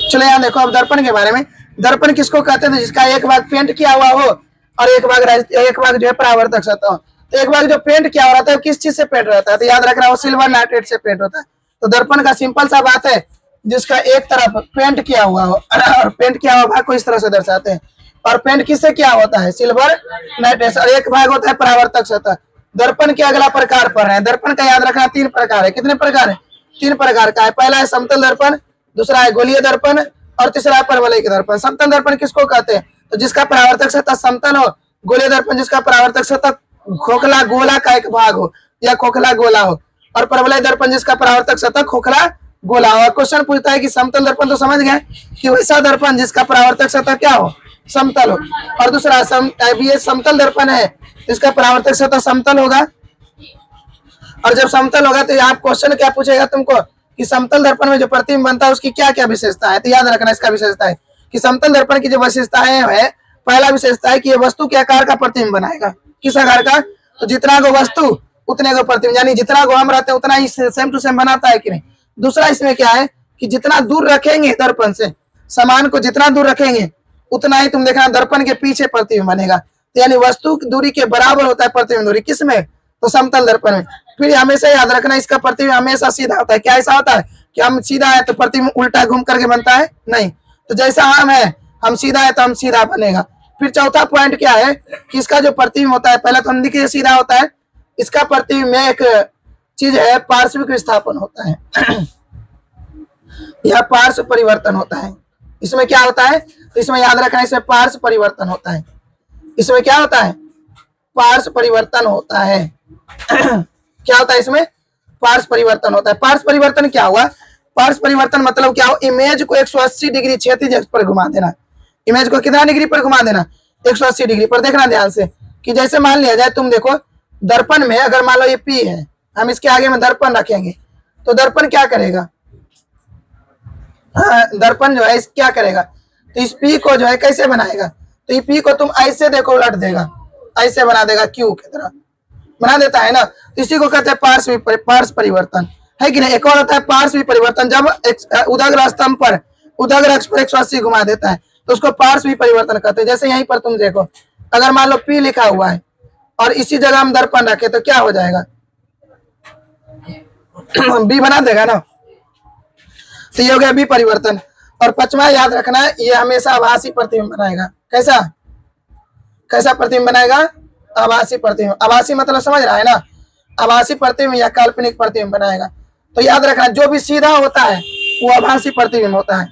चलो यहाँ देखो अब दर्पण के बारे में। दर्पण किसको कहते हैं? जिसका एक भाग पेंट किया हुआ हो और एक भाग जो है परावर्तक सतह हो। तो एक भाग जो पेंट किया हुआ रहता है किस चीज से पेंट रहता है? तो याद रखना वो सिल्वर नाइट्रेट से पेंट होता है। तो दर्पण का सिंपल सा बात है, जिसका एक तरफ पेंट किया हुआ हो और पेंट किया हुआ भाग को इस तरह से दर्शाते हैं। और पेंट किससे क्या होता है? Silver nitrate. और एक भाग होता है परावर्तक सतह। दर्पण के अगला प्रकार पढ़ रहे हैं। दर्पण का याद रखना 3 प्रकार है। कितने प्रकार है? 3 प्रकार का है। पहला है समतल दर्पण, दूसरा है गोलीय दर्पण और तीसरा है परवलयिक दर्पण। समतल दर्पण किसको कहते हैं? तो जिसका परावर्तक सतह समतल हो। गोलीय दर्पण जिसका परावर्तक सतह खोखला गोला का एक भाग हो या खोखला गोला हो। और परवलयिक दर्पण जिसका परावर्तक सतह खोखला गोला हो। क्वेश्चन पूछता है कि समतल दर्पण तो समझ गए कि वैसा दर्पण जिसका परावर्तक सतह क्या हो? समतल हो। और दूसरा ये समतल दर्पण है इसका परावर्तक सतह समतल होगा। और जब समतल होगा तो आप क्वेश्चन क्या पूछेगा तुमको कि समतल दर्पण में जो प्रतिबिंब बनता है उसकी क्या क्या विशेषता है? तो याद रखना इसका विशेषता है कि समतल दर्पण की जो विशेषताएं है, पहला विशेषता है कि ये वस्तु के आकार का प्रतिबिंब बनाएगा। किस आकार का? तो जितना को वस्तु उतने को प्रतिबिंब, यानी जितना को हम रहते हैं उतना ही सेम टू सेम बनाता है कि नहीं। दूसरा इसमें क्या है कि जितना दूर रखेंगे दर्पण से, सामान को जितना दूर रखेंगे उतना ही तुम देखना दर्पण के पीछे प्रतिबिंब बनेगा। तो यानी वस्तु की दूरी के बराबर होता है प्रतिबिंब दूरी। किसमें? तो समतल दर्पण में। फिर हमेशा याद रखना इसका प्रतिबिंब हमेशा सीधा होता है। क्या ऐसा होता है कि हम सीधा है तो प्रतिबिंब उल्टा घूम करके बनता है? नहीं। तो जैसा हम सीधा है तो हम सीधा बनेगा। फिर चौथा पॉइंट क्या है कि इसका जो प्रतिबिंब होता है, पहला तो हम देखिए सीधा होता है, इसका प्रतिबिंब में एक चीज है पार्श्विक विस्थापन होता है यह पार्श्व परिवर्तन होता है। इसमें क्या होता है? तो इसमें याद रखना इसमें पार्श्व परिवर्तन होता है। इसमें क्या होता है? पार्श्व परिवर्तन होता है क्या होता है इसमें? पार्श्व परिवर्तन होता है। पार्श्व परिवर्तन क्या हुआ? पार्श्व परिवर्तन मतलब क्या हो? इमेज को 180 डिग्री क्षैतिज अक्ष पर घुमा देना। इमेज को कितना डिग्री पर घुमा देना? 180 डिग्री पर। देखना ध्यान से कि जैसे मान लिया जाए, तुम देखो दर्पण में अगर मान लो ये P है, हम इसके आगे में दर्पण रखेंगे तो दर्पण क्या करेगा? दर्पण जो है इस क्या करेगा? तो इस P को जो है कैसे बनाएगा? तो ये P को तुम ऐसे देखो उलट देगा, ऐसे बना देगा, Q की तरह बना देता है ना। तो इसी को कहते हैं पार्श्व परिवर्तन, है कि नहीं। एक और होता है पार्श्व परिवर्तन, जब उदग्र स्तंभ पर उदग्र अक्ष पर 180 घुमा देता है तो उसको पार्श्व परिवर्तन कहते हैं। जैसे यहीं पर तुम देखो, अगर मान लो P लिखा हुआ है और इसी जगह हम दर्पण रखे तो क्या हो जाएगा? B बना देगा ना। तो ये हो गया B परिवर्तन। और 5वां याद रखना है, ये हमेशा आभासी प्रतिबिंब बनाएगा। कैसा कैसा प्रतिबिंब बनाएगा? आभासी प्रतिबिंब। आभासी मतलब समझ रहा है ना? आभासी प्रतिबिंब या काल्पनिक प्रतिबिंब बनाएगा। तो याद रखना जो भी सीधा होता है वो आभासी प्रतिबिंब होता है।